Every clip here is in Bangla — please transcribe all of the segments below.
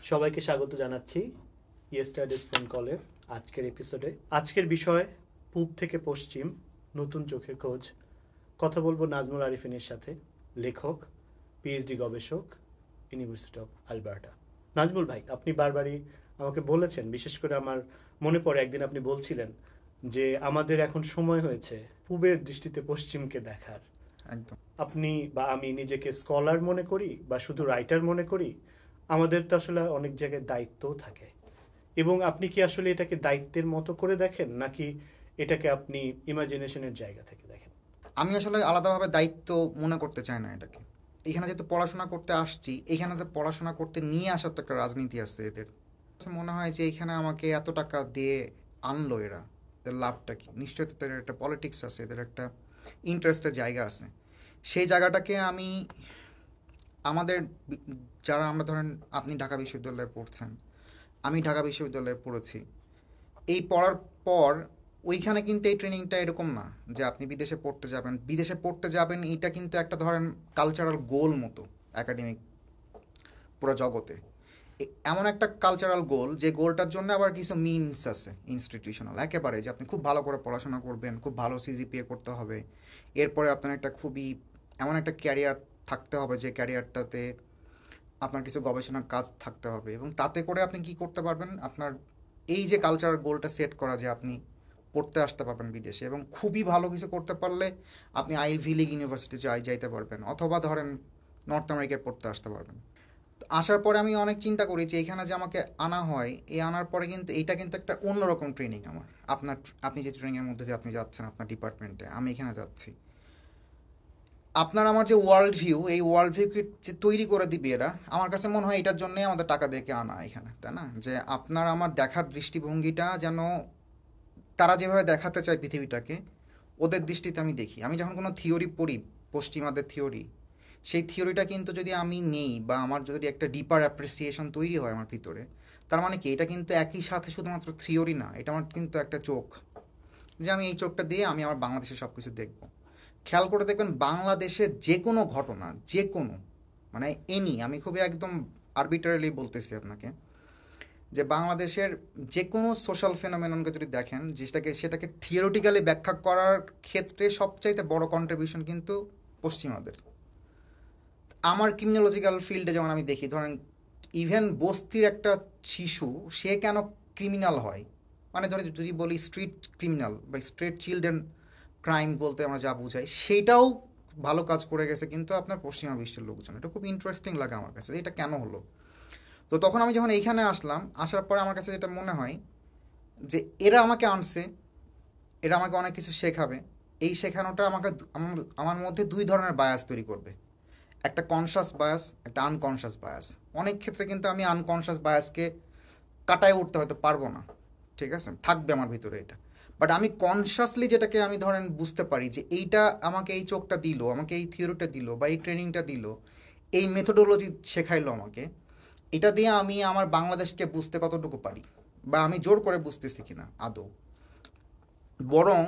সবাইকে স্বাগত জানাচ্ছি ইয়েস্টারডেজ ফোন কলের আজকের এপিসোডে। আজকের বিষয় পূব থেকে পশ্চিম, নতুন চোখের খোঁজ। কথা বলবো নাজমুল আরিফিনের সাথে, লেখক, পিএইচডি গবেষক, ইউনিভার্সিটি অফ আলবার্টা। নাজমুল ভাই, আপনি বারবারই আমাকে বলেছেন, বিশেষ করে আমার মনে পড়ে একদিন আপনি বলছিলেন যে আমাদের এখন সময় হয়েছে পূবের দৃষ্টিতে পশ্চিমকে দেখার। একদম। আপনি বা আমি নিজেকে স্কলার মনে করি বা শুধু রাইটার মনে করি, আমাদের তো আসলে অনেক জায়গায় দায়িত্বও থাকে। এবং আপনি কি আসলে এটাকে দায়িত্বের মতো করে দেখেন, নাকি এটাকে আপনি ইমাজিনেশনের জায়গা থেকে দেখেন? আমি আসলে আলাদাভাবে দায়িত্ব মনে করতে চাই না এটাকে। এখানে যেহেতু পড়াশোনা করতে আসছি, এখানে তো পড়াশোনা করতে নিয়ে আসার তো একটা রাজনীতি আছে এদের। কাছে মনে হয় যে এখানে আমাকে এত টাকা দিয়ে আনলো এরা, এদের লাভটা কি? নিশ্চয়ই তো এদের একটা পলিটিক্স আছে, এদের একটা ইন্টারেস্টের জায়গা আছে। সেই জায়গাটাকে আমি আমাদের যারা আমরা ধরেন, আপনি ঢাকা বিশ্ববিদ্যালয়ে পড়ছেন, আমি ঢাকা বিশ্ববিদ্যালয়ে পড়েছি। এই পড়ার পর ওইখানে কিন্তু এই ট্রেনিংটা এরকম না যে আপনি বিদেশে পড়তে যাবেন, এটা কিন্তু একটা ধরেন কালচারাল গোল মতো একাডেমিক পুরো জগতে। এমন একটা কালচারাল গোল, যে গোলটার জন্য আবার কিছু মিনস আছে ইনস্টিটিউশনাল, একেবারে যে আপনি খুব ভালো করে পড়াশোনা করবেন, খুব ভালো সিজিপিএ করতে হবে, এরপরে আপনার একটা খুবই এমন একটা ক্যারিয়ার থাকতে হবে যে ক্যারিয়ারটাতে আপনার কিছু গবেষণা কাজ থাকতে হবে, এবং তাতে করে আপনি কি করতে পারবেন, আপনার এই যে কালচারাল গোলটা সেট করা যে আপনি পড়তে আসতে পারবেন বিদেশে, এবং খুবই ভালো কিছু করতে পারলে আপনি আইভি লিগ ইউনিভার্সিটি যাইতে পারবেন, অথবা ধরেন নর্থ আমেরিকায় পড়তে আসতে পারবেন। তো আসার পরে আমি অনেক চিন্তা করি যে এখানে যে আমাকে আনা হয়, এই আনার পরে কিন্তু এইটা কিন্তু একটা অন্যরকম ট্রেনিং আমার। আপনি যে ট্রেনিংয়ের মধ্যে দিয়ে আপনি যাচ্ছেন আপনার ডিপার্টমেন্টে, আমি এখানে যাচ্ছি। আপনার আমার যে ওয়ার্ল্ড ভিউ, এই ওয়ার্ল্ড ভিউকে যে তৈরি করে দিবে এরা, আমার কাছে মনে হয় এটার জন্যই আমাদের টাকা দিয়ে আনা এখানে, তাই না? যে আপনার আমার দেখার দৃষ্টিভঙ্গিটা যেন তারা যেভাবে দেখাতে চায় পৃথিবীটাকে, ওদের দৃষ্টিতে আমি দেখি। আমি যখন কোনো থিওরি পড়ি, পশ্চিমাদের থিওরি, সেই থিওরিটা কিন্তু যদি আমি নেই, বা আমার যদি একটা ডিপার অ্যাপ্রিসিয়েশন তৈরি হয় আমার ভিতরে, তার মানে কি, এটা কিন্তু একই সাথে শুধুমাত্র থিওরি না, এটা আমার কিন্তু একটা চোখ, যে আমি এই চোখটা দিয়ে আমি আমার বাংলাদেশের সব কিছু দেখবো। খেয়াল করে দেখবেন বাংলাদেশের যে কোনো ঘটনা, যে কোনো, মানে আমি খুবই একদম আরবিটারিলি বলতেছি আপনাকে, যে বাংলাদেশের যে কোনো সোশ্যাল ফেনোমেননকে যদি দেখেন, সেটাকে থিওরিটিক্যালি ব্যাখ্যা করার ক্ষেত্রে সবচাইতে বড় কন্ট্রিবিউশন কিন্তু পশ্চিমাদের। আমার ক্রিমিনোলজিক্যাল ফিল্ডে যেমন আমি দেখি, ধরেন ইভেন বস্তির একটা শিশু, সে কেন ক্রিমিনাল হয়, মানে ধরে যদি বলি স্ট্রিট ক্রিমিনাল বা স্ট্রিট চিলড্রেন ক্রাইম বলতে আমরা যা বুঝাই, সেটাও ভালো কাজ করে গেছে কিন্তু আপনার পশ্চিমা বিশ্বের লোকজন। এটা খুব ইন্টারেস্টিং লাগে আমার কাছে, এটা কেন হলো। তো তখন আমি যখন এইখানে আসলাম, আসার পরে আমার কাছে যেটা মনে হয় যে এরা আমাকে আনছে, এরা আমাকে অনেক কিছু শেখাবে। এই শেখানোটা আমাকে আমার মধ্যে দুই ধরনের বায়াস তৈরি করবে, একটা কনসাস বায়াস, একটা আনকনসাস বায়াস। অনেক ক্ষেত্রে কিন্তু আমি আনকনসাস বায়াসকে কাটায় উঠতে হয়তো পারবো না, ঠিক আছে, থাকবে আমার ভিতরে এটা। বাট আমি কনসাসলি যেটাকে আমি ধরেন বুঝতে পারি যে এইটা আমাকে এই চোখটা দিল, আমাকে এই থিওরিটা দিল, বা এই ট্রেনিংটা দিল, এই মেথোডোলজি শেখাইলো আমাকে, এটা দিয়ে আমি আমার বাংলাদেশকে বুঝতে কতটুকু পারি, বা আমি জোর করে বুঝতেছি কিনা আদৌ। বরং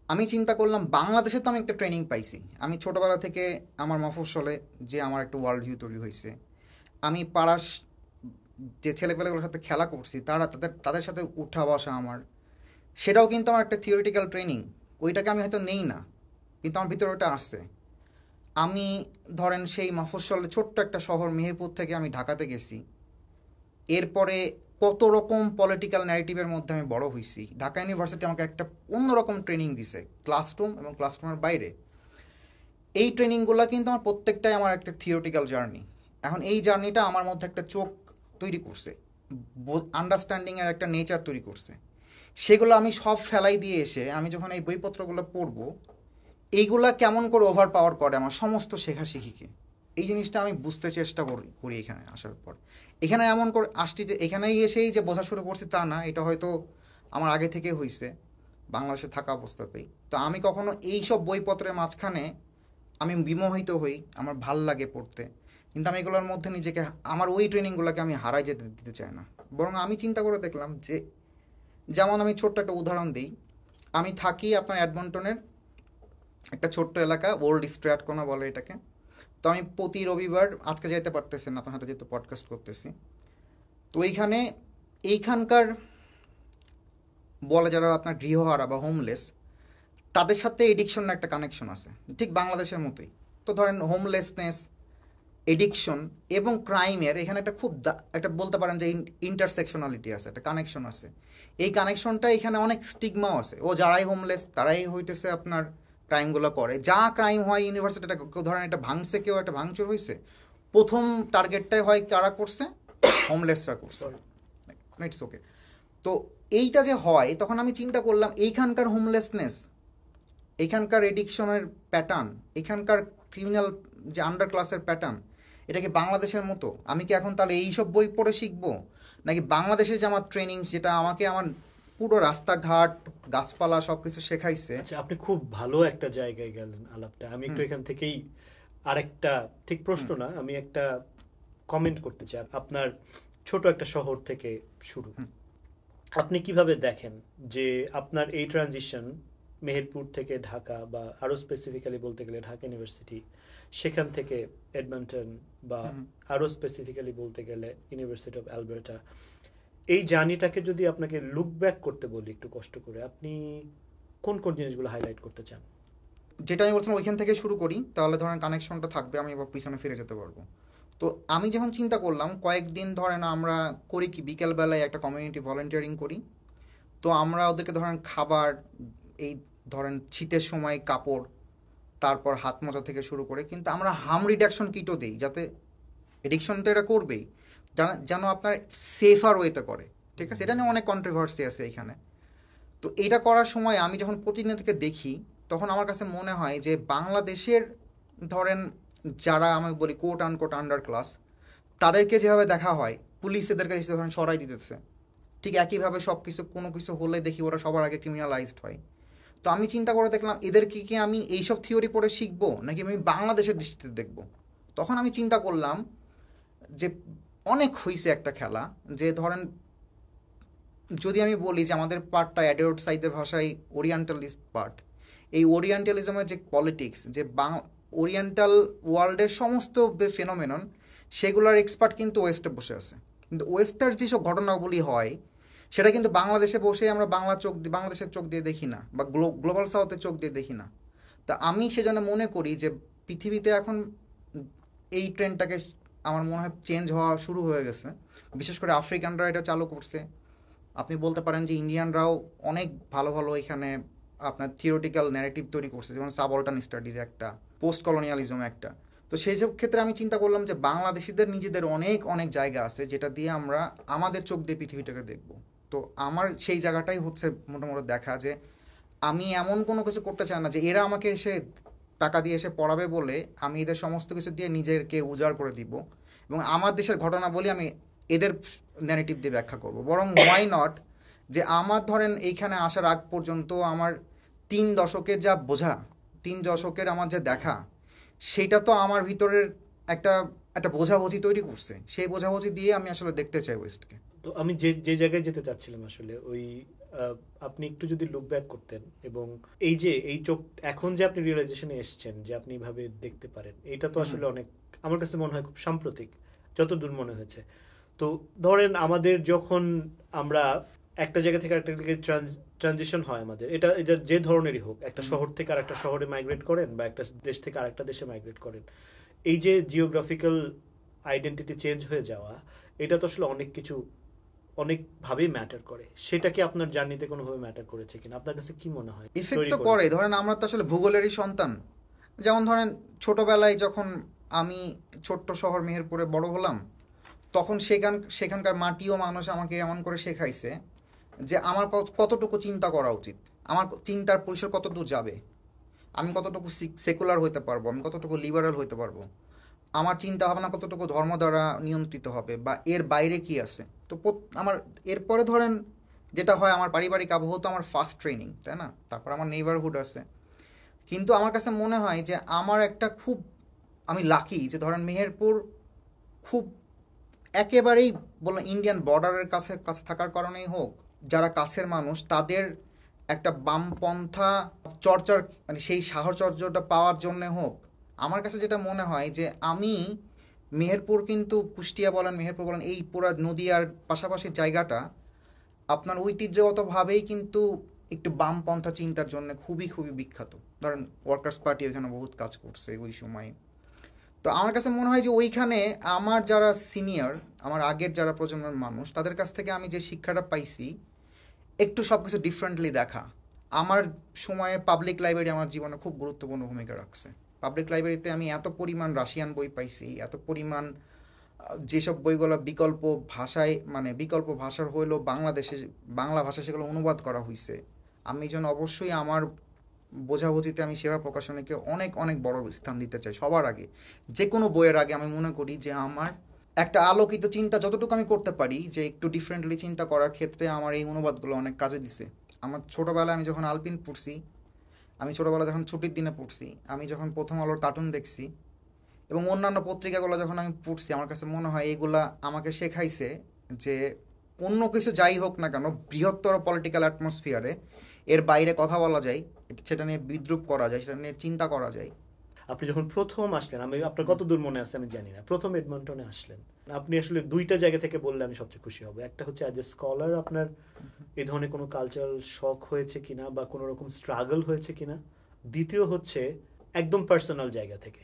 আমি চিন্তা করলাম, বাংলাদেশে তো আমি একটা ট্রেনিং পাইছি, আমি ছোটোবেলা থেকে আমার মফস্বলে যে আমার একটা ওয়ার্ল্ড ভিউ তৈরি হয়েছে, আমি পাড়ার যে ছেলেপেলেগুলোর সাথে খেলা করছি, তারা তাদের সাথে উঠা বসা আমার, সেটাও কিন্তু আমার একটা থিওরিটিক্যাল ট্রেনিং। ওইটাকে আমি হয়তো নেই না, কিন্তু আমার ভিতরে ওটা আসছে। আমি ধরেন সেই মফস্বলে ছোট্ট একটা শহর মেহেরপুর থেকে আমি ঢাকাতে গেছি, এরপরে কত রকম পলিটিক্যাল ন্যারেটিভের মধ্যে আমি বড় হয়েছি। ঢাকা ইউনিভার্সিটি আমাকে একটা অন্যরকম ট্রেনিং দিছে, ক্লাসরুম এবং ক্লাসরুমের বাইরে। এই ট্রেনিংগুলো কিন্তু আমার প্রত্যেকটাই আমার একটা থিওরিটিক্যাল জার্নি। এখন এই জার্নিটা আমার মধ্যে একটা চোখ তৈরি করছে, আন্ডারস্ট্যান্ডিংয়ের একটা নেচার তৈরি করছে। সেগুলো আমি সব ফেলাই দিয়ে এসে আমি যখন এই বইপত্রগুলো পড়বো, এইগুলা কেমন করে ওভার পাওয়ার করে আমার সমস্ত শেখাশেখিকে, এই জিনিসটা আমি বুঝতে চেষ্টা করি এখানে আসার পর। এখানে এমন করে আসছি যে এখানেই এসেই যে বোঝা শুরু করছি তা না, এটা হয়তো আমার আগে থেকে হয়েছে বাংলাদেশে থাকা অবস্থাতেই। তো আমি কখনো এই সব বইপত্রের মাঝখানে আমি বিমোহিত হই, আমার ভাল লাগে পড়তে, কিন্তু আমি এগুলোর মধ্যে নিজেকে, আমার ওই ট্রেনিংগুলোকে আমি হারাই যেতে দিতে চাই না। বরং আমি চিন্তা করে দেখলাম যে, যেমন আমি ছোট্ট একটা উদাহরণ দিই, আমি থাকি আপনার অ্যাডমন্টনের একটা ছোট্ট এলাকা, ওল্ড স্ট্র্যাটকোনা বলে এটাকে। তো আমি প্রতি রবিবার, আজকে যেতে পারতেছেন আপনার হাতে যেহেতু পডকাস্ট করতেছি, তো এইখানকার বলে যারা আপনার গৃহহারা বা হোমলেস, তাদের সাথে এডিকশনের একটা কানেকশন আছে, ঠিক বাংলাদেশের মতোই। তো ধরেন হোমলেসনেস, এডিকশন এবং ক্রাইমের এখানে একটা একটা বলতে পারেন যে ইন্টারসেকশনালিটি আছে, একটা কানেকশন আছে। এই কানেকশনটা এখানে অনেক স্টিগমাও আছে। যারাই হোমলেস তারাই হইতেছে আপনার ক্রাইমগুলো করে। যা ক্রাইম হয় ইউনিভার্সিটিটা, ধরেন এটা ভাঙছে, কেউ একটা ভাঙচুর হয়েছে, প্রথম টার্গেটটাই হয় কারা করছে, হোমলেসরা করছে। It's okay. তো এইটা যে হয়, তখন আমি চিন্তা করলাম এইখানকার হোমলেসনেস, এখানকার এডিকশনের প্যাটার্ন, এখানকার ক্রিমিনাল যে আন্ডার ক্লাসের প্যাটার্ন, এটা কি বাংলাদেশের মতো? আমি কি এখন তাহলে এইসব বই পড়ে শিখবো, নাকি বাংলাদেশে যে আমার ট্রেনিং, যেটা আমাকে আমার পুরো রাস্তাঘাট গাছপালা সব কিছু শেখাইছে। আচ্ছা, আপনি খুব ভালো একটা জায়গায় গেলেন আলাপটা। আমি একটু এখান থেকেই আরেকটা, ঠিক প্রশ্ন না, আমি একটা কমেন্ট করতে চাই। আপনার ছোট একটা শহর থেকে শুরু, আপনি কিভাবে দেখেন যে আপনার এই ট্রানজিশন মেহেরপুর থেকে ঢাকা, বা আরো স্পেসিফিক্যালি বলতে গেলে ঢাকা ইউনিভার্সিটি, সেখান থেকে এডমন্টন, বা আরো স্পেসিফিক্যালি বলতে গেলে ইউনিভার্সিটি অফ অ্যালবার্টা, এই জার্নিটাকে যদি আপনাকে লুক ব্যাক করতে বলি একটু কষ্ট করে, আপনি কোন কোন জিনিসগুলো হাইলাইট করতে চান? যেটা আমি বলছিলাম ওইখান থেকে শুরু করি, তাহলে ধরেন কানেকশনটা থাকবে, আমি আবার পিছনে ফিরে যেতে পারবো। তো আমি যখন চিন্তা করলাম, কয়েকদিন ধরেন আমরা করি কি, বিকেলবেলায় একটা কমিউনিটি ভলেন্টিয়ারিং করি। তো আমরা ওদেরকে ধরেন খাবার, এই ধরেন শীতের সময় কাপড়, তারপর হাত মোজা থেকে শুরু করে, কিন্তু আমরা হার্ম রিডাকশন কিটও দিই, যাতে এডিকশন তো এটা করবেই, যেন আপনার সেফার ওয়েতে করে। ঠিক আছে, এটা নিয়ে অনেক কন্ট্রোভার্সি আছে এখানে। তো এটা করার সময় আমি যখন প্রতিনিধিকে দেখি, তখন আমার কাছে মনে হয় যে বাংলাদেশের ধরেন যারা আমি বলি কোট আনকোট আন্ডার ক্লাস, তাদেরকে যেভাবে দেখা হয়, পুলিশ এদেরকে ধরেন সরাই দিতেছে, ঠিক একইভাবে সব কিছু, কোনো কিছু হলে দেখি ওরা সবার আগে ক্রিমিনালাইজড হয়। তো আমি চিন্তা করে দেখলাম, এদেরকে কি আমি এইসব থিওরি পড়ে শিখবো, নাকি আমি বাংলাদেশের দৃষ্টিতে দেখবো? তখন আমি চিন্তা করলাম যে অনেক হয়েছে একটা খেলা, যে ধরেন যদি আমি বলি যে আমাদের পার্টটা অ্যাডোর্ড সাইদের ভাষায় ওরিয়েন্টালিস্ট পার্ট, এই ওরিয়েন্টালিজমের যে পলিটিক্স, যে ওরিয়েন্টাল ওয়ার্ল্ডের সমস্ত ফেনোমেনন, সেগুলোর এক্সপার্ট কিন্তু ওয়েস্টে বসে আছে। কিন্তু ওয়েস্টার যেসব ঘটনাগুলি হয়, সেটা কিন্তু বাংলাদেশে বসে আমরা বাংলাদেশের চোখ দিয়ে দেখি না, বা গ্লোবাল সাউথের চোখ দিয়ে দেখি না। তা আমি সেজন্য মনে করি যে পৃথিবীতে এখন এই ট্রেন্ডটাকে আমার মনে হয় চেঞ্জ হওয়া শুরু হয়ে গেছে। বিশেষ করে আফ্রিকানরা এটা চালু করছে। আপনি বলতে পারেন যে ইন্ডিয়ানরাও অনেক ভালো ভালো এখানে আপনার থিওরিটিক্যাল ন্যারেটিভ তৈরি করছে, যেমন সাবঅল্টার্ন স্টাডিজ একটা, পোস্ট কলোনিয়ালিজম একটা। তো সেই সব ক্ষেত্রে আমি চিন্তা করলাম যে বাংলাদেশিদের নিজেদের অনেক অনেক জায়গা আছে, যেটা দিয়ে আমরা আমাদের চোখ দিয়ে পৃথিবীটাকে দেখব। তো আমার সেই জায়গাটাই হচ্ছে মোটামুটি দেখা, যে আমি এমন কোনো কিছু করতে চাই না যে এরা আমাকে এসে টাকা দিয়ে এসে পড়াবে বলে আমি এদের সমস্ত কিছু দিয়ে নিজেকে উজাড় করে দিব, এবং আমার দেশের ঘটনা বলি আমি এদের ন্যারেটিভ দিয়ে ব্যাখ্যা করব। বরং ওয়াই নট, যে আমার ধরেন এইখানে আসার আগ পর্যন্ত আমার 3 দশকের যা বোঝা, 3 দশকের আমার যে দেখা, সেটা তো আমার ভিতরের একটা একটা বোঝাবুঝি তৈরি করছে। সেই বোঝাবুঝি দিয়ে আমি আসলে দেখতে চাই ওয়েস্টকে। তো আমি যে যে জায়গায় যেতে চাচ্ছিলাম আসলে ওই, আপনি একটু যদি লুক ব্যাক করতেন, এবং এই যে এই চোখ, এখন যে আপনি রিয়েলাইজেশনে এসেছেন যে আপনি এভাবে দেখতে পারেন, এটা তো আসলে অনেক, আমার কাছে মনে হয় খুব সাম্প্রতিক, যতদূর মনে হয়েছে। তো ধরেন আমাদের যখন আমরা একটা জায়গা থেকে আরেকটা জায়গায় ট্রানজিশন হয় আমাদের, এটা এটা যে ধরনেরই হোক, একটা শহর থেকে আরেকটা শহরে মাইগ্রেট করেন, বা একটা দেশ থেকে আরেকটা দেশে মাইগ্রেট করেন, এই যে জিওগ্রাফিক্যাল আইডেন্টিটি চেঞ্জ হয়ে যাওয়া, এটা তো আসলে অনেক কিছু অনেকভাবেই ম্যাটার করে। সেটা কি আপনার জার্নিতে কোনোভাবে ম্যাটার করেছে কিনা, আপনার কাছে কি মনে হয়? ইফেক্ট তো করে। ধরেন আমরা তো আসলে ভূগোলেরই সন্তান। যেমন ধরেন ছোটবেলায় যখন আমি ছোট্ট শহর মেহেরপুরে বড় হলাম, তখন সেখানকার মাটি ও মানুষ আমাকে এমন করে শেখাইছে যে আমার কতটুকু চিন্তা করা উচিত, আমার চিন্তার পরিসর কতদূর যাবে, আমি কতটুকু সেকুলার হইতে পারবো, আমি কতটুকু লিবারাল হইতে পারবো, আমার চিন্তা ভাবনা কতটুকু ধর্ম দ্বারা নিয়ন্ত্রিত হবে, বা এর বাইরে কি আছে। তো আমার এরপরে ধরেন যেটা হয়, আমার পারিবারিক আবহাওয়া তো আমার ফার্স্ট ট্রেনিং, তাই না? তারপর আমার নেইবারহুড আছে। কিন্তু আমার কাছে মনে হয় যে আমার একটা খুব, আমি লাকি যে ধরেন মেহেরপুর খুব একেবারেই বললাম ইন্ডিয়ান বর্ডারের কাছে কাছে থাকার কারণেই হোক, যারা কাছের মানুষ তাদের একটা বামপন্থা চর্চার মানে সেই সাহচর্যটা পাওয়ার জন্যে হোক, আমার কাছে যেটা মনে হয় যে আমি মেহেরপুর কিন্তু কুষ্টিয়া বলেন, মেহেরপুর বলেন, এই পুরা নদীয়ার পাশাপাশি জায়গাটা আপনার ঐতিহ্যগতভাবেই কিন্তু একটু বামপন্থা চিন্তার জন্য খুবই খুবই বিখ্যাত। ধরেন ওয়ার্কার্স পার্টি ওইখানে বহুত কাজ করছে ওই সময়। তো আমার কাছে মনে হয় যে ওইখানে আমার যারা সিনিয়র, আমার আগের যারা প্রজন্মের মানুষ, তাদের কাছ থেকে আমি যে শিক্ষাটা পাইছি একটু সব কিছু ডিফারেন্টলি দেখা। আমার সময়ে পাবলিক লাইব্রেরি আমার জীবনে খুব গুরুত্বপূর্ণ ভূমিকা রাখছে। পাবলিক লাইব্রেরিতে আমি এত পরিমাণ রাশিয়ান বই পাইছি, এত পরিমাণ যেসব বইগুলো বিকল্প ভাষায়, মানে বিকল্প ভাষার হইলেও বাংলাদেশে বাংলা ভাষা সেগুলো অনুবাদ করা হয়েছে। আমি এই জন্য অবশ্যই আমার বোঝাবুঝিতে আমি সেবা প্রকাশনীকে অনেক অনেক বড় স্থান দিতে চাই সবার আগে। যে কোনো বইয়ের আগে আমি মনে করি যে আমার একটা আলোকিত চিন্তা যতটুকু আমি করতে পারি, যে একটু ডিফারেন্টলি চিন্তা করার ক্ষেত্রে আমার এই অনুবাদগুলো অনেক কাজে দিছে। আমার ছোটোবেলায় আমি যখন আলপিন পড়ছি, আমি ছোটোবেলায় যখন ছুটির দিনে পড়ছি, আমি যখন প্রথম আলোর কার্টুন দেখছি এবং অন্যান্য পত্রিকাগুলো যখন আমি পড়ছি, আমার কাছে মনে হয় এইগুলা আমাকে শেখাইছে যে অন্য কিছু যাই হোক না কেন, বৃহত্তর পলিটিক্যাল অ্যাটমসফিয়ারে এর বাইরে কথা বলা যায়, সেটা নিয়ে বিদ্রুপ করা যায়, সেটা নিয়ে চিন্তা করা যায়। আপনি যখন প্রথম আসলেন, আমি আপনার কত দূর মনে আছে আমি জানি না, প্রথম এডমন্টনে আসলেন, আপনি আসলে দুইটা জায়গা থেকে বললে আমি সবচেয়ে খুশি হব। একটা হচ্ছে অ্যাজ এ স্কলার আপনার এই ধরনের কোনো কালচারাল শক হয়েছে কিনা বা কোনো রকম স্ট্রাগল হয়েছে কিনা। দ্বিতীয় হচ্ছে একদম পার্সোনাল জায়গা থেকে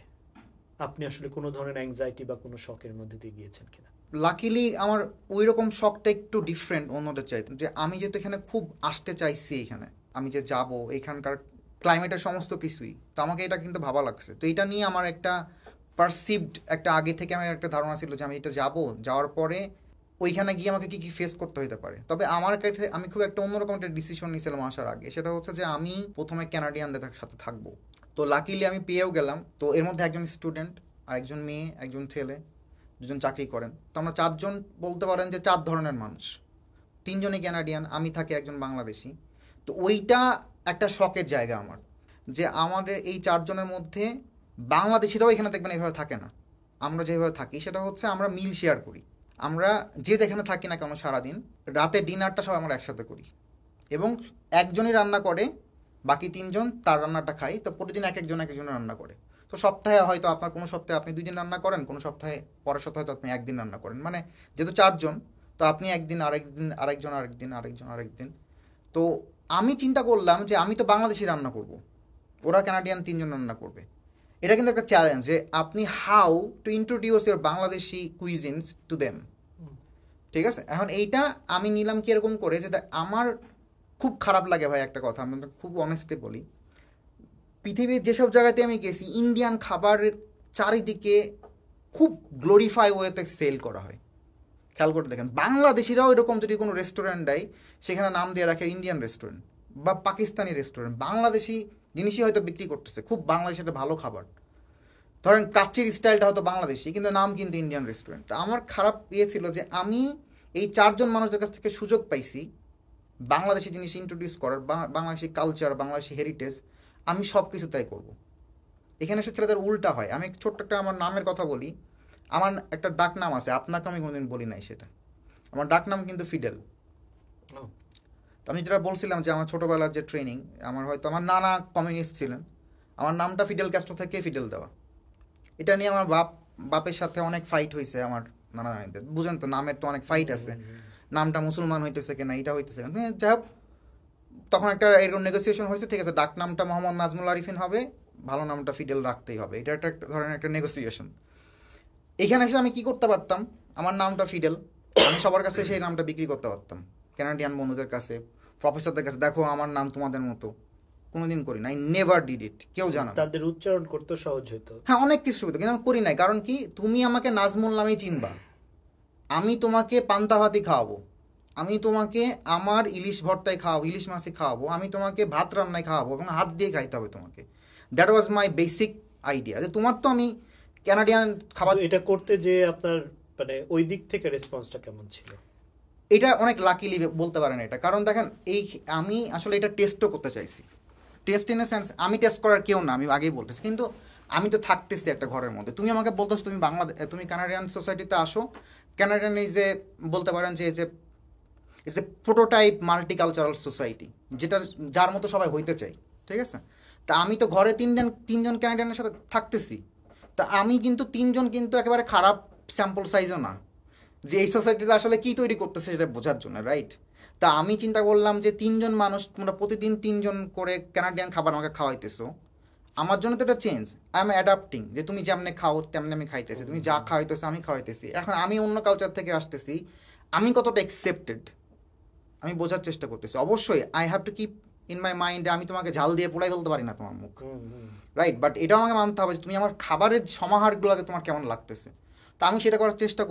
আপনি আসলে কোনো ধরনের অ্যাংজাইটি বা কোনো শকের মধ্যে দিয়ে গিয়েছেন কিনা। লাকিলি আমার ওই রকম শখটা একটু ডিফারেন্ট অন্যদের চাইতে, যে আমি যেহেতু এখানে খুব আসতে চাইছি, এখানে আমি যে যাব, এখানকার ক্লাইমেটের সমস্ত কিছুই, তো আমাকে এটা কিন্তু ভাবা লাগছে। তো এটা নিয়ে আমার একটা পারসিভড একটা আগে থেকে আমার একটা ধারণা ছিল যে আমি এটা যাব, যাওয়ার পরে ওইখানে গিয়ে আমাকে কী কী ফেস করতে হতে পারে। তবে আমার কাছে আমি খুব একটা অন্যরকম একটা ডিসিশন নিয়েছিলাম আসার আগে, সেটা হচ্ছে যে আমি প্রথমে ক্যানাডিয়ানদের সাথে থাকবো। তো লাকিলি আমি পেয়েও গেলাম। তো এর মধ্যে একজন স্টুডেন্ট, আরেকজন মেয়ে, একজন ছেলে, দুজন চাকরি করেন। তো আমরা চারজন বলতে পারেন যে চার ধরনের মানুষ। তিনজনই ক্যানাডিয়ান, আমি থাকি একজন বাংলাদেশি। তো ওইটা একটা শখের জায়গা আমার, যে আমাদের এই চারজনের মধ্যে বাংলাদেশিরাও এখানে দেখবেন এইভাবে থাকে না। আমরা যেভাবে থাকি সেটা হচ্ছে আমরা মিল শেয়ার করি। আমরা যে যেখানে থাকি না কেন সারাদিন, রাতে ডিনারটা সব আমরা একসাথে করি এবং একজনই রান্না করে, বাকি তিনজন তার রান্নাটা খাই। তো প্রতিদিন এক একজন এক একজন রান্না করে। তো সপ্তাহে হয়তো আপনার কোনো সপ্তাহে আপনি 2 দিন রান্না করেন, কোনো সপ্তাহে পরের সপ্তাহে হয়তো আপনি একদিন রান্না করেন, মানে যেহেতু চারজন, তো আপনি একদিন, আরেকদিন আরেকজন, আরেকদিন আরেকজন, আরেকদিন। তো আমি চিন্তা করলাম যে আমি তো বাংলাদেশি রান্না করব, ওরা কানাডিয়ান তিনজন রান্না করবে। এটা কিন্তু একটা চ্যালেঞ্জ যে আপনি how to introduce your Bangladeshi কুইজিনস to them. ঠিক আছে, এখন এইটা আমি নিলাম কি এরকম করে যে আমার খুব খারাপ লাগে ভাই একটা কথা, আমি খুব অনেস্টলি বলি, পৃথিবীর যেসব জায়গাতে আমি গেছি ইন্ডিয়ান খাবারের চারিদিকে খুব গ্লোরিফাই ওয়েতে সেল করা হয়। খেয়াল করে দেখেন, বাংলাদেশিরাও এরকম যদি কোনো রেস্টুরেন্ট দেয় সেখানে নাম দিয়ে রাখে ইন্ডিয়ান রেস্টুরেন্ট বা পাকিস্তানি রেস্টুরেন্ট, বাংলাদেশি জিনিসই হয়তো বিক্রি করতেছে, খুব বাংলাদেশে একটা ভালো খাবার। ধরেন কাচ্চির স্টাইলটা হয়তো বাংলাদেশি কিন্তু নাম কিন্তু ইন্ডিয়ান রেস্টুরেন্ট। আমার খারাপ ছিল যে আমি এই চারজন মানুষের কাছ থেকে সুযোগ পাইছি বাংলাদেশি জিনিস ইন্ট্রোডিউস করার, বাংলাদেশি কালচার, বাংলাদেশি হেরিটেজ, আমি সব কিছু তাই করবো। এখানে এসে ছেলেদের উল্টা হয়। আমি ছোট্ট একটা আমার নামের কথা বলি। আমার একটা ডাক নাম আছে, আপনাকে আমি কোনোদিন বলি নাই সেটা। আমার ডাক নাম কিন্তু ফিডেল। তো আমি যেটা বলছিলাম যে আমার ছোটোবেলার যে ট্রেনিং, আমার হয়তো আমার নানা কমিউনিস্ট ছিলেন, আমার নামটা ফিডেল ক্যাস্ট্রো থেকে ফিডেল দেওয়া। এটা নিয়ে আমার বাপের সাথে অনেক ফাইট হয়েছে। আমার নানা নানিদের, বুঝেন তো, নামের তো অনেক ফাইট আছে, নামটা মুসলমান হইতেছে কিনা, এটা হইতেছে কিনা, যাই হোক। তখন একটা এরকম নেগোসিয়েশন হয়েছে, ঠিক আছে ডাক নামটা মোহাম্মদ নাজমুল আরিফিন হবে, ভালো নামটা ফিডেল রাখতেই হবে। এটা একটা ধরনের একটা নেগোসিয়েশন। এখানে এসে আমি কি করতে পারতাম, আমার নামটা ফিডেল, আমি সবার কাছে সেই নামটা বিক্রি করতে পারতাম, ক্যানাডিয়ান বন্ধুদের কাছে, প্রফেসরদের কাছে, দেখো আমার নাম তোমাদের মতো। কোনোদিন করি না, আই নেভার ডিড ইট। কেউ জানা না। তাদের উচ্চারণ করতে সহজ হতো। হ্যাঁ, অনেক কিছু সুবিধা, কিন্তু আমি করি নাই। কারণ কি, তুমি আমাকে নাজমুল নামেই চিনবা, আমি তোমাকে পান্তা ভাতই খাওয়াবো, আমি তোমাকে আমার ইলিশ ভর্তায় খাওয়াবো, ইলিশ মাছই খাওয়াবো, আমি তোমাকে ভাত রান্নায় খাওয়াবো এবং হাত দিয়ে খাইতে হবে তোমাকে। That was my basic idea, যে তোমার তো আমি ক্যানাডিয়ান খাবার। এটা করতে যে আপনার মানে ওই দিক থেকে রেসপন্সটা কেমন ছিল? এটা অনেক লাকিলি বলতে পারেন এটা, কারণ দেখেন এই আমি আসলে এটা টেস্টও করতে চাইছি। টেস্ট ইন এ সেন্স, আমি টেস্ট করার কেউ না, আমি আগেই বলতেছি, কিন্তু আমি তো থাকতেছি একটা ঘরের মধ্যে, তুমি আমাকে বলতেছো তুমি তুমি কানাডিয়ান সোসাইটিতে আসো। কানাডিয়ান এই যে বলতে পারেন যে is a prototype multicultural society, যেটা যার মতো সবাই হইতে চাই। ঠিক আছে, তা আমি তো ঘরে তিনজন কানাডিয়ানের সাথে থাকতেছি, তা আমি কিন্তু তিনজন কিন্তু একেবারে খারাপ স্যাম্পল সাইজও না, যে এই সোসাইটিতে আসলে কি তৈরি করতেছে সেটা বোঝার জন্য, রাইট? তা আমি চিন্তা করলাম যে তিনজন মানুষ, তোমরা প্রতিদিন তিনজন করে কানাডিয়ান খাবার আমাকে খাওয়াইতেছো, আমার জন্য তো এটা চেঞ্জ। আই এম অ্যাডাপ্টিং, যে তুমি যেমনি খাও তেমনি আমি খাইতেছি, তুমি যা খাওয়াইতেছো আমি খাওয়াইতেছি। এখন আমি অন্য কালচার থেকে আসতেছি, আমি কতটা অ্যাকসেপ্টেড আমি বোঝার চেষ্টা করতেছি। অবশ্যই I have to keep in my মাইন্ডে আমি তোমাকে ঝাল দিয়ে পোড়াই ফেলতে পারি না তোমার মুখ, রাইট? বাট এটাও আমাকে মানতে হবে যে তুমি আমার খাবারের সমাহারগুলোতে তোমার কেমন লাগতেছে। তা আমি সেটা করার চেষ্টা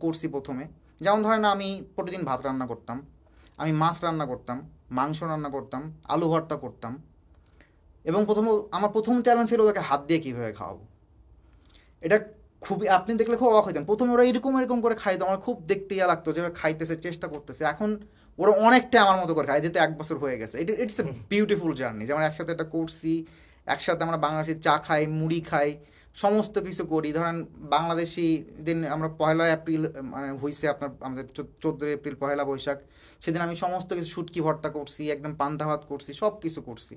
করছি প্রথমে। যেমন ধরেন আমি প্রতিদিন ভাত রান্না করতাম, আমি মাছ রান্না করতাম, মাংস রান্না করতাম, আলু ভর্তা করতাম, এবং আমার প্রথম চ্যালেঞ্জ ছিল ওদেরকে হাত দিয়ে কীভাবে খাওয়াবো। এটা খুবই, আপনি দেখলে খুব অবাক হইতেন, প্রথমে ওরা এরকম এরকম করে খাইতো, আমার খুব দেখতে ইয়া লাগতো যে ওরা খাইতেছে, চেষ্টা করতেছে। এখন ওরা অনেকটা আমার মতো করে খায়, যেহেতু 1 বছর হয়ে গেছে। ইটস এ বিউটিফুল জার্নি, যেমন একসাথে এটা করছি, একসাথে আমরা বাংলাদেশি চা খাই, মুড়ি খাই, সমস্ত কিছু করি। ধরেন বাংলাদেশি দিন আমরা 1 এপ্রিল মানে হয়েছে আপনার, আমাদের 14 এপ্রিল পহেলা বৈশাখ, সেদিন আমি সমস্ত কিছু শুটকি ভর্তা করছি, একদম পান্তা ভাত করছি, সব কিছু করছি।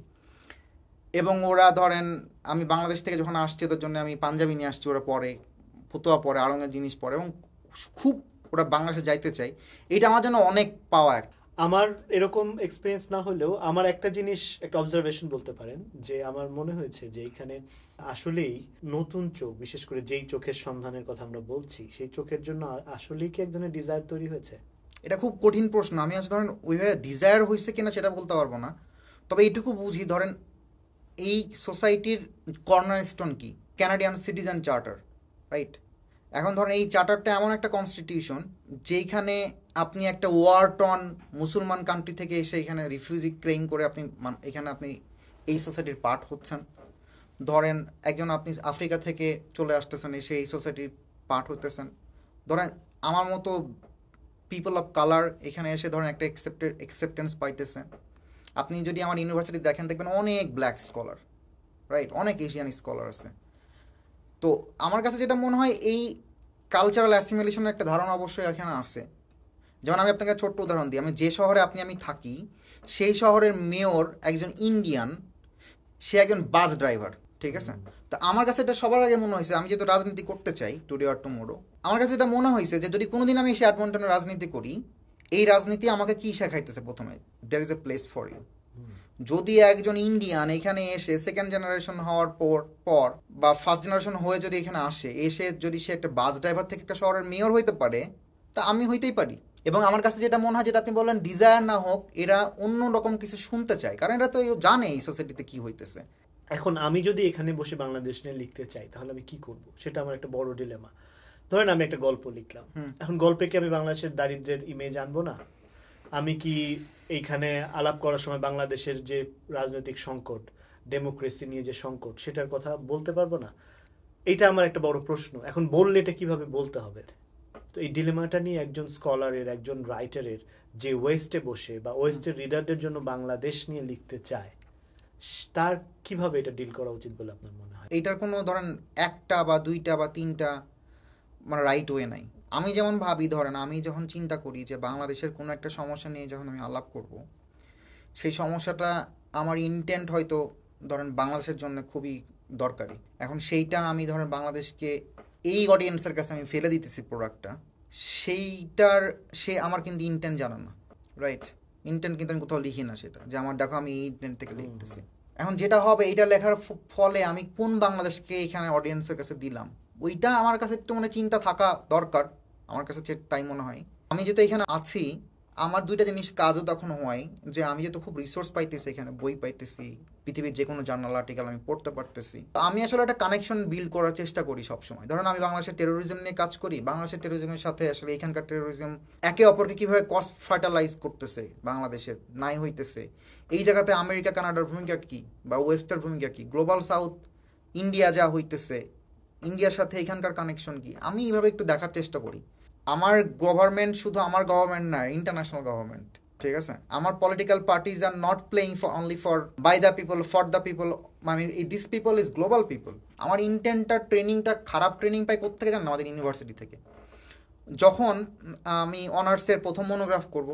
এবং ওরা ধরেন আমি বাংলাদেশ থেকে যখন আসছি ওদের জন্য আমি পাঞ্জাবি নিয়ে আসছি, ওরা পরে ফতুয়া পরে, আড়ঙের জিনিস পরে, এবং খুব ওরা বাংলাদেশে যাইতে চাই। এটা আমার জন্য অনেক পাওয়া। আমার এরকম এক্সপিরিয়েন্স না হলেও আমার একটা জিনিস, একটা অবজারভেশন বলতে পারেন, যে আমার মনে হয়েছে যে এখানে আসলেই নতুন চোখ, বিশেষ করে যেই চোখের সন্ধানের কথা আমরা বলছি, সেই চোখের জন্য আসলেই কি এক ধরনের ডিজায়ার তৈরি হয়েছে? এটা খুব কঠিন প্রশ্ন। আমি আসলে ধরেন ওইভাবে ডিজায়ার হয়েছে কিনা সেটা বলতে পারবো না, তবে এইটুকু বুঝি, ধরেন এই সোসাইটির কর্নার স্টোন কি, ক্যানাডিয়ান সিটিজেন চার্টার, রাইট? এখন ধরেন এই চার্টারটা এমন একটা কনস্টিটিউশন যেইখানে আপনি একটা ওয়ার টন মুসলমান কান্ট্রি থেকে এসে এখানে রিফিউজি ক্লেইম করে আপনি এখানে আপনি এই সোসাইটির পার্ট হচ্ছেন। ধরেন একজন আপনি আফ্রিকা থেকে চলে আসতেছেন, এসে এই সোসাইটির পার্ট হতেছেন। ধরেন আমার মতো পিপল অফ কালার এখানে এসে ধরেন একটা অ্যাকসেপ্টেন্স পাইতেছেন। আপনি যদি আমার ইউনিভার্সিটি দেখেন দেখবেন অনেক ব্ল্যাক স্কলার, রাইট, অনেক এশিয়ান স্কলার আছে। তো আমার কাছে যেটা মনে হয় এই কালচারাল অ্যাসিমিলেশনের একটা ধারণা অবশ্যই এখানে আছে। যেমন আমি আপনাকে ছোট্ট উদাহরণ দিই, আমি যে শহরে আমি থাকি সেই শহরের মেয়র একজন ইন্ডিয়ান, সে একজন বাস ড্রাইভার, ঠিক আছে? তো আমার কাছে এটা সবার আগে মনে হয়েছে, আমি যেহেতু রাজনীতি করতে চাই টুডে অর টুমোরো, আমার কাছে এটা মনে হয়েছে যে যদি কোনোদিন আমি এসে এডমন্টনে রাজনীতি করি, এই রাজনীতি আমাকে কি শেখাইতেছে? প্রথমে there is a place for you. যদি একজন ইন্ডিয়ান এখানে এসে সেকেন্ড জেনারেশন হওয়ার পর বা ফার্স্ট জেনারেশন হয়ে যদি এখানে এসে যদি সে একটা বাস ড্রাইভার থেকে একটা শহরের মেয়র হইতে পারে, তা আমি হইতেই পারি। এবং আমার কাছে যেটা মনে হয়, যেটা আপনি বললেন ডিজায়ার না হোক, এরা অন্য রকম কিছু শুনতে চায়, কারণ এরা তো জানে এই সোসাইটিতে কি হইতেছে। এখন আমি যদি এখানে বসে বাংলাদেশ নিয়ে লিখতে চাই, তাহলে আমি কি করব? সেটা আমার একটা বড় ডিলেমা। ধরেন আমি একটা গল্প লিখলাম, এখন গল্পে কি আমি বাংলাদেশের দারিদ্র্যের ইমেজ আনবো না? আমি কি এইখানে আলাপ করার সময় বাংলাদেশের যে রাজনৈতিক সংকট, ডেমোক্রেসি নিয়ে যে সংকট, সেটার কথা বলতে পারবো না? এইটা আমার একটা বড় প্রশ্ন। এখন বললে এটা কিভাবে বলতে হবে? তো এই ডিলেমাটা নিয়ে একজন স্কলারের, একজন রাইটারের, যে ওয়েস্টে বসে বা ওয়েস্টের রিডারদের জন্য বাংলাদেশ নিয়ে লিখতে চায়, তার কিভাবে এটা ডিল করা উচিত বলে আপনার মনে হয়? এইটার কোনো ধরেন একটা বা দুইটা বা তিনটা মানে রাইট ওয়ে নাই। আমি যেমন ভাবি, ধরেন আমি যখন চিন্তা করি যে বাংলাদেশের কোনো একটা সমস্যা নিয়ে যখন আমি আলাপ করব, সেই সমস্যাটা আমার ইন্টেন্ট হয়তো ধরেন বাংলাদেশের জন্য খুবই দরকারি। এখন সেইটা আমি ধরেন বাংলাদেশকে এই অডিয়েন্সের কাছে আমি ফেলে দিতেছি প্রোডাক্টটা, সেইটার সে আমার কিন্তু ইন্টেন্ট জানে না, রাইট? ইন্টেন্ট কিন্তু আমি কোথাও লিখি না সেটা, যে আমার দেখো আমি এই ইন্টেন্ট থেকে লিখতেছি। এখন যেটা হবে, এইটা লেখার ফলে আমি কোন বাংলাদেশকে এখানে অডিয়েন্সের কাছে দিলাম, ওইটা আমার কাছে একটু মানে চিন্তা থাকা দরকার। আমার কাছে তাই মনে হয়। আমি যেহেতু এখানে আছি, আমার দুইটা জিনিস কাজও তখন হয়, যে আমি যেহেতু খুব রিসোর্স পাইতেছি, এখানে বই পাইতেছি, পৃথিবীর যে কোনো জার্নাল আর্টিকেল আমি পড়তে পারতেছি। আমি আসলে একটা কানেকশন বিল্ড করার চেষ্টা করি সবসময়। ধরেন আমি বাংলাদেশের টেরোরিজম নিয়ে কাজ করি, বাংলাদেশের টেরোরিজমের সাথে আসলে এখানকার টেরোরিজম একে অপরকে কীভাবে কস্ট ফার্টালাইজ করতেছে, বাংলাদেশের নাই হইতেছে, এই জায়গাতে আমেরিকা কানাডার ভূমিকা কী বা ওয়েস্টার ভূমিকা কী, গ্লোবাল সাউথ ইন্ডিয়া যা হইতেছে, ইন্ডিয়ার সাথে এখানকার কানেকশন কী, আমি এইভাবে একটু দেখার চেষ্টা করি। আমার গভর্নমেন্ট শুধু আমার গভর্নমেন্ট না, ইন্টারন্যাশনাল গভর্নমেন্ট, ঠিক আছে? আমার political parties are not playing for only for by the people, for the people, মানে this people is global people. আমার ইন্টেন্টটা, ট্রেনিংটা, খারাপ ট্রেনিং পাই কোত্থেকে জানেন? আমাদের ইউনিভার্সিটি থেকে। যখন আমি অনার্সের প্রথম মনোগ্রাফ করব,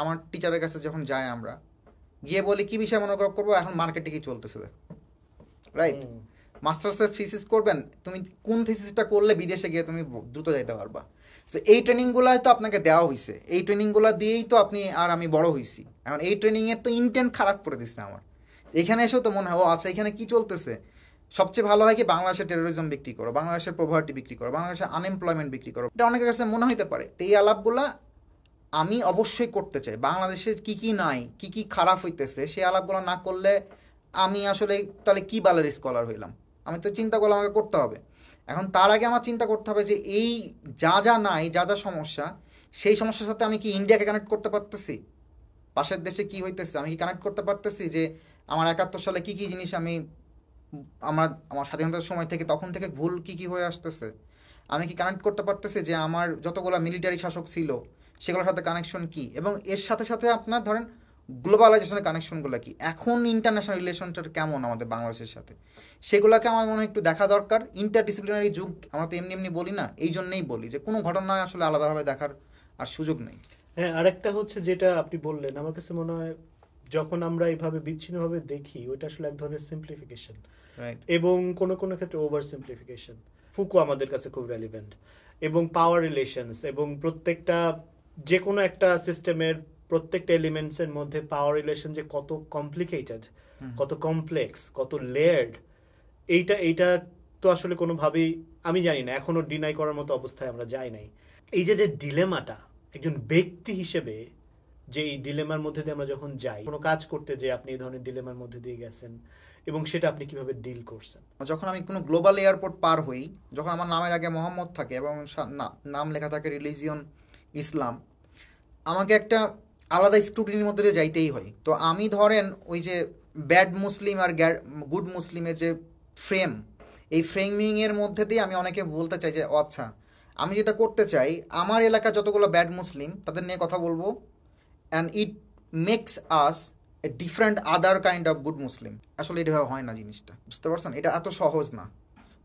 আমার টিচারের কাছে যখন যাই, আমরা গিয়ে বলি কী বিষয়ে মনোগ্রাফ করবো, এখন মার্কেটে কি চলতেছে, রাইট? মাস্টার্সের থিসিস করবেন, তুমি কোন থিসিসটা করলে বিদেশে গিয়ে তুমি দ্রুত যাইতে পারবা। সো এই ট্রেনিংগুলাই তো আপনাকে দেওয়া হয়েছে, এই ট্রেনিংগুলো দিয়েই তো আপনি আর আমি বড় হয়েছি। এখন এই ট্রেনিংয়ের তো ইন্টেন্ট খারাপ করে দিচ্ছে আমার। এখানে এসেও তো মনে হয় ও আচ্ছা এখানে কি চলতেছে, সবচেয়ে ভালো হয় কি বাংলাদেশের টেরোরিজম বিক্রি করো, বাংলাদেশের প্রভার্টি বিক্রি করো, বাংলাদেশের আনএমপ্লয়মেন্ট বিক্রি করো। এটা অনেকের কাছে মনে হইতে পারে। তো এই আলাপগুলা আমি অবশ্যই করতে চাই। বাংলাদেশে কি কি নাই, কি কি খারাপ হইতেছে, সেই আলাপগুলো না করলে আমি আসলে তাহলে কি বালের স্কলার হইলাম? আমি তো চিন্তা করলে আমাকে করতে হবে। এখন তার আগে আমার চিন্তা করতে হবে যে এই যা যা নাই, যা যা সমস্যা, সেই সমস্যার সাথে আমি কি ইন্ডিয়াকে কানেক্ট করতে পারতেছি? পাশের দেশে কি হইতেছে আমি কি কানেক্ট করতে পারতেছি? যে আমার 71 সালে কি কি জিনিস আমি আমার আমার স্বাধীনতার সময় থেকে তখন থেকে ভুল কি কি হয়ে আসতেছে, আমি কি কানেক্ট করতে পারতেছি যে আমার যতগুলো মিলিটারি শাসক ছিল সেগুলোর সাথে কানেকশন কি, এবং এর সাথে সাথে আপনার ধরেন গ্লোবালাইজেশনের কানেকশনগুলো কি, এখন ইন্টারন্যাশনাল রিলেশনটা কেমন আমাদের বাংলাদেশের সাথে, সেগুলোকে আমার মনে হয় একটু দেখা দরকার। ইন্টারডিসিপ্লিনারি যুগ, আমরা তো এমনি এমনি বলি না, এই জন্যেই বলি যে কোনো ঘটনা আসলে আলাদাভাবে দেখার আর সুযোগ নেই। হ্যাঁ, আরেকটা হচ্ছে যেটা আপনি বললেন, আমার কাছে মনে হয় যখন আমরা এইভাবে বিচ্ছিন্নভাবে দেখি ওইটা আসলে এক ধরনের সিম্পলিফিকেশন, রাইট। এবং কোনো কোনো ক্ষেত্রে ওভার সিম্পলিফিকেশন। ফুকো আমাদের কাছে খুব রেলিভেন্ট, এবং পাওয়ার রিলেশনস, এবং প্রত্যেকটা যে কোনো একটা সিস্টেমের প্রত্যেকটা এলিমেন্টসের মধ্যে পাওয়ার রিলেশন যে কত কমপ্লিকেটেড, কত কমপ্লেক্স, কত লেয়ার্ড, এইটা এইটা তো আসলে কোনোভাবেই আমি জানি না, এখনো ডিনাই করার মতো অবস্থায় আমরা যাই নাই। এই যে যে ডিলেমাটা একজন ব্যক্তি হিসেবে, যে এই ডিলেমার মধ্যে দিয়ে আমরা যখন যাই কোনো কাজ করতে, যে আপনি এই ধরনের ডিলেমার মধ্যে দিয়ে গেছেন এবং সেটা আপনি কিভাবে ডিল করছেন? যখন আমি কোনো গ্লোবাল এয়ারপোর্ট পার হই, যখন আমার নামের আগে মোহাম্মদ থাকে এবং নাম লেখা থাকে রিলিজিয়ন ইসলাম, আমাকে একটা আলাদা স্ক্রুটিনির মধ্যে দিয়ে যাইতেই হয়। তো আমি ধরেন ওই যে ব্যাড মুসলিম আর গুড মুসলিমের যে ফ্রেম, এই ফ্রেমিংয়ের মধ্যে দিয়ে আমি অনেকে বলতে চাই যে ও আচ্ছা আমি যেটা করতে চাই, আমার এলাকা যতগুলো ব্যাড মুসলিম তাদের নিয়ে কথা বলবো, and it makes us a different other kind of good Muslim. আসলে এটা হয় না জিনিসটা, বুঝতে পারছেন? এটা এত সহজ না।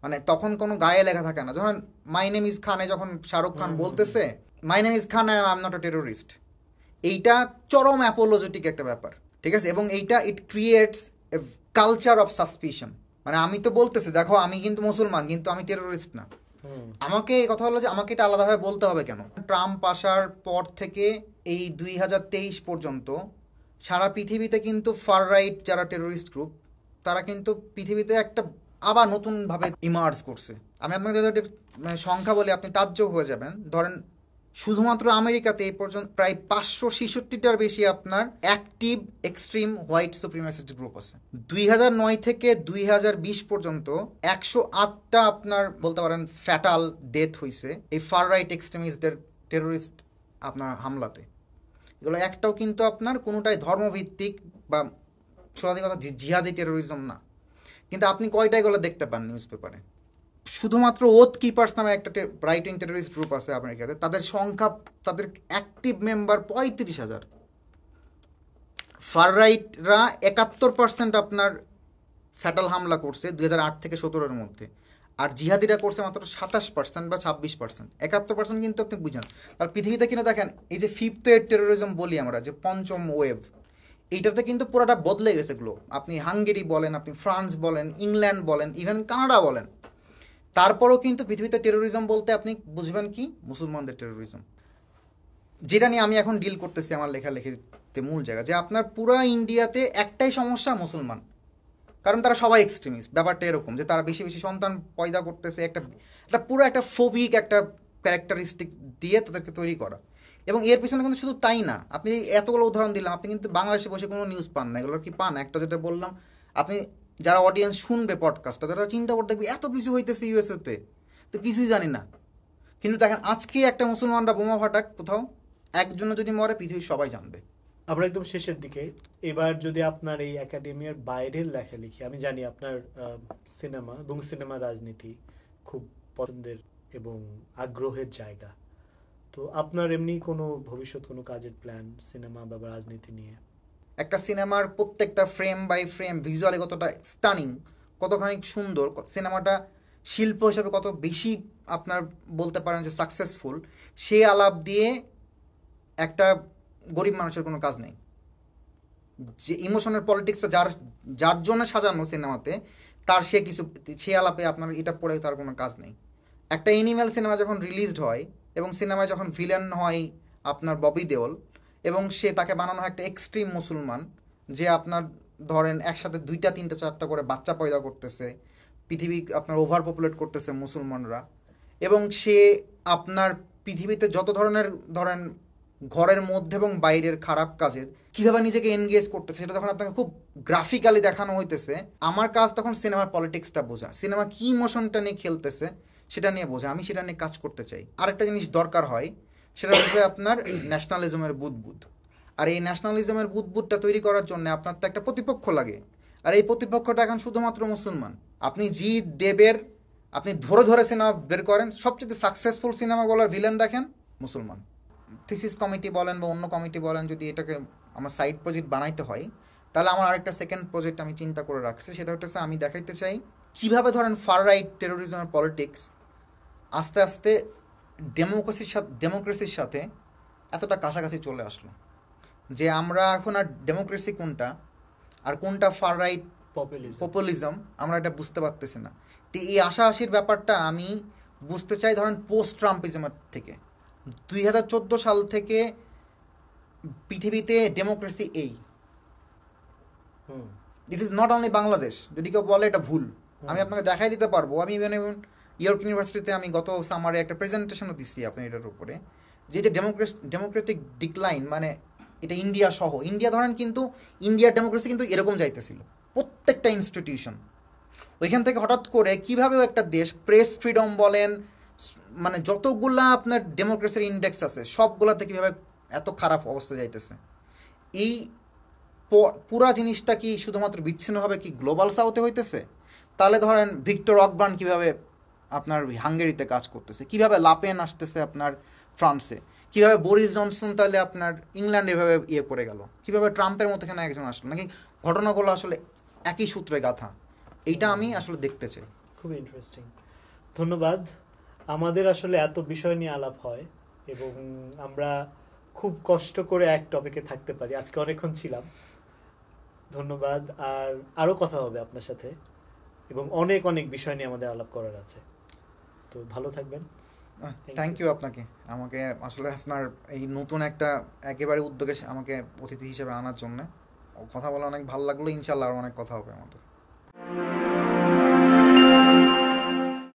মানে তখন কোনো গায়ে লেখা থাকে না। যখন মাই নেম ইজ খানে যখন শাহরুখ খান বলতেছে my name is Khan I am not a terrorist, এইটা চরম অ্যাপোলজেটিক একটা ব্যাপার, ঠিক আছে? এবং এইটা it creates a culture of suspicion. মানে আমি তো বলতেছি দেখো আমি কিন্তু মুসলমান, কিন্তু আমি টেরোরিস্ট না। আমাকে এই কথা হলো যে আমাকে এটা আলাদাভাবে বলতে হবে কেন? ট্রাম্প আসার পর থেকে এই 2023 পর্যন্ত সারা পৃথিবীতে কিন্তু ফার রাইট যারা টেরোরিস্ট গ্রুপ, তারা কিন্তু পৃথিবীতে একটা আবার নতুনভাবে ইমার্জ করছে। আমি আপনাকে যদি মানে সংখ্যা বলি আপনি তাজ্জব হয়ে যাবেন। ধরেন শুধুমাত্র আমেরিকাতে এই পর্যন্ত প্রায় 566টার বেশি আপনার অ্যাক্টিভ এক্সট্রিম হোয়াইট সুপ্রিমাসিস্ট গ্রুপ আছে। 2009 থেকে 2020 পর্যন্ত 108টা আপনার বলতে পারেন ফ্যাটাল ডেথ হয়েছে এই ফার রাইট এক্সট্রিমিস্টদের টেরোরিস্ট আপনার হামলাতে। এগুলো একটাও কিন্তু আপনার কোনোটাই ধর্মভিত্তিক বা স্বাভাবিকতা জিহাদি টেরোরিজম না। কিন্তু আপনি কয়টা এগুলো দেখতে পান নিউজ পেপারে? শুধুমাত্র ওথ কিপার্স নামে একটা রাইট উইং টেরোরিস্ট গ্রুপ আছে আমেরিকাতে, তাদের সংখ্যা, তাদের অ্যাক্টিভ মেম্বার 35,000। ফার রাইটরা 71% আপনার ফ্যাটাল হামলা করছে 2008 থেকে 17-এর মধ্যে, আর জিহাদিরা করছে মাত্র 27% বা 26%। 71% কিন্তু আপনি বুঝেন। আর পৃথিবীতে কিনা দেখেন এই যে ফিফথ ওয়েভ টেরোরিজম বলি আমরা, যে পঞ্চম ওয়েভ, এইটাতে কিন্তু পুরোটা বদলে গেছে এগুলো। আপনি হাঙ্গেরি বলেন, আপনি ফ্রান্স বলেন, ইংল্যান্ড বলেন, ইভেন কানাডা বলেন, তারপরেও কিন্তু পৃথিবীতে টেরোরিজম বলতে আপনি বুঝবেন কি? মুসলমানদের টেরোরিজম। যেটা নিয়ে আমি এখন ডিল করতেছি আমার লেখালেখিতে মূল জায়গা, যে আপনার পুরা ইন্ডিয়াতে একটাই সমস্যা মুসলমান, কারণ তারা সবাই এক্সট্রিমিস্ট। ব্যাপারটা এরকম যে তারা বেশি বেশি সন্তান পয়দা করতেছে, একটা পুরো একটা ফোবিক একটা ক্যারেক্টারিস্টিক দিয়ে তাদেরকে তৈরি করা। এবং এর পিছনে কিন্তু শুধু তাই না, আপনি এতগুলো উদাহরণ দিলাম, আপনি কিন্তু বাংলাদেশে বসে কোনো নিউজ পান না। এগুলো কি পান? একটা যেটা বললাম, আপনি যারা অডিয়েন্স শুনবে পডকাস্টটা তারা চিন্তা করে দেখবে এত কিছু হইতেছে ইউএসএতে, তো কিছুই জানি না। কিন্তু দেখেন আজকে একটা মুসলমানরা বোমা ফাটাক কোথাও, একজনে যদি মরে পৃথিবীর সবাই জানবে। আমরা একদম শেষের দিকে। এবার যদি আপনার এই একাডেমিয়ার বাইরের লেখালেখি, আমি জানি আপনার সিনেমা এবং সিনেমা রাজনীতি খুব পছন্দের এবং আগ্রহের জায়গা, তো আপনার এমনি কোনো ভবিষ্যৎ কোনো কাজের প্ল্যান সিনেমা বা রাজনীতি নিয়ে? একটা সিনেমার প্রত্যেকটা ফ্রেম বাই ফ্রেম ভিজুয়ালি কতটা স্টানিং, কতখানি সুন্দর, সিনেমাটা শিল্প হিসেবে কত বেশি আপনার বলতে পারেন যে সাকসেসফুল, সে আলাপ দিয়ে একটা গরিব মানুষের কোনো কাজ নেই। যে ইমোশনের পলিটিক্সটা যার যার জন্য সাজানো সিনেমাতে, তার সে কিছু সে আলাপে আপনার এটা পড়ে তার কোনো কাজ নেই। একটা এনিম্যাল সিনেমা যখন রিলিজড হয় এবং সিনেমায় যখন ভিলেন হয় আপনার ববি দেওল, এবং সে তাকে বানানো হয় একটা এক্সট্রিম মুসলমান, যে আপনার ধরেন একসাথে 2টা 3টা 4টা করে বাচ্চা পয়দা করতেছে, পৃথিবী আপনার ওভার পপুলেট করতেছে মুসলমানরা, এবং সে আপনার পৃথিবীতে যত ধরনের ধরেন ঘরের মধ্যে এবং বাইরের খারাপ কাজে কিভাবে নিজেকে এনগেজ করতেছে সেটা যখন আপনাকে খুব গ্রাফিক্যালি দেখানো হইতেছে, আমার কাজ তখন সিনেমার পলিটিক্সটা বোঝা, সিনেমা কি ইমোশনটা নিয়ে খেলতেছে সেটা নিয়ে বোঝা, আমি সেটা নিয়ে কাজ করতে চাই। আরেকটা জিনিস দরকার হয়, সেটা হচ্ছে আপনার ন্যাশনালিজমের বুদবুদ। আর এই ন্যাশনালিজমের বুদবুদটা তৈরি করার জন্য আপনার তো একটা প্রতিপক্ষ লাগে, আর এই প্রতিপক্ষটা এখন শুধুমাত্র মুসলমান। আপনি জি দেবের আপনি ধরে ধরে সিনেমা বের করেন, সবচেয়ে সাকসেসফুল সিনেমাগুলোর ভিলেন দেখেন মুসলমান। থিসিস কমিটি বলেন বা অন্য কমিটি বলেন, যদি এটাকে আমার সাইড প্রজেক্ট বানাইতে হয়, তাহলে আমার আরেকটা সেকেন্ড প্রজেক্ট আমি চিন্তা করে রাখছি, সেটা হচ্ছে আমি দেখাইতে চাই কীভাবে ধরেন ফার রাইট টেরোরিজমের পলিটিক্স আস্তে আস্তে ডেমোক্রেসির সাথে এতটা কাছাকাছি চলে আসলো, যে আমরা এখন আর ডেমোক্রেসি কোনটা আর কোনটা ফার রাইট পপুলিজম আমরা এটা বুঝতে পারতেছি না। তো এই আশাআশির ব্যাপারটা আমি বুঝতে চাই ধরেন পোস্ট ট্রাম্পিজমের থেকে। 2014 সাল থেকে পৃথিবীতে ডেমোক্রেসি এই, it is not only Bangladesh. যদি কেউ বলে এটা ভুল, আমি আপনাকে দেখাই দিতে পারবো। আমি ইয়র্ক ইউনিভার্সিটিতে আমি গত সামারে একটা প্রেজেন্টেশনও দিচ্ছি আপনার এটার উপরে, যে ডেমোক্রেটিক ডিক্লাইন, মানে এটা ইন্ডিয়া সহ, ইন্ডিয়া ধরেন, কিন্তু ইন্ডিয়ার ডেমোক্রেসি কিন্তু এরকম যাইতেছিল প্রত্যেকটা ইনস্টিটিউশন। ওইখান থেকে হঠাৎ করে কীভাবেও একটা দেশ প্রেস ফ্রিডম বলেন, মানে যতগুলা আপনার ডেমোক্রেসির ইন্ডেক্স আছে সবগুলাতে কীভাবে এত খারাপ অবস্থা যাইতেছে। এই পুরা জিনিসটা কি শুধুমাত্র বিচ্ছিন্নভাবে কি গ্লোবাল সাউথে হইতেছে? তাহলে ধরেন ভিক্টর অকবার্ন কীভাবে আপনার হাঙ্গেরিতে কাজ করতেছে, কীভাবে লাপেন আসতেছে আপনার ফ্রান্সে, কীভাবে বরিস জনসন তাহলে আপনার ইংল্যান্ডে এভাবে ইয়ে করে গেল, কীভাবে ট্রাম্পের মতো এখানে একজন আসলো, নাকি ঘটনাগুলো আসলে একই সূত্রে গাথা, এইটা আমি আসলে দেখতে চাই। খুব ইন্টারেস্টিং, ধন্যবাদ। আমাদের আসলে এত বিষয় নিয়ে আলাপ হয় এবং আমরা খুব কষ্ট করে এক টপিকে থাকতে পারি। আজকে অনেকক্ষণ ছিলাম, ধন্যবাদ। আর আরও কথা হবে আপনার সাথে এবং অনেক অনেক বিষয় নিয়ে আমাদের আলাপ করার আছে। তো ভালো থাকবেন। থ্যাংক ইউ আপনাকে, আমাকে আসলে আপনার এই নতুন একটা একেবারে উদ্যোগে আমাকে অতিথি হিসেবে আনার জন্য। কথা বলে অনেক ভালো লাগলো, ইনশাল্লাহ আর অনেক কথা হবে আমাদের।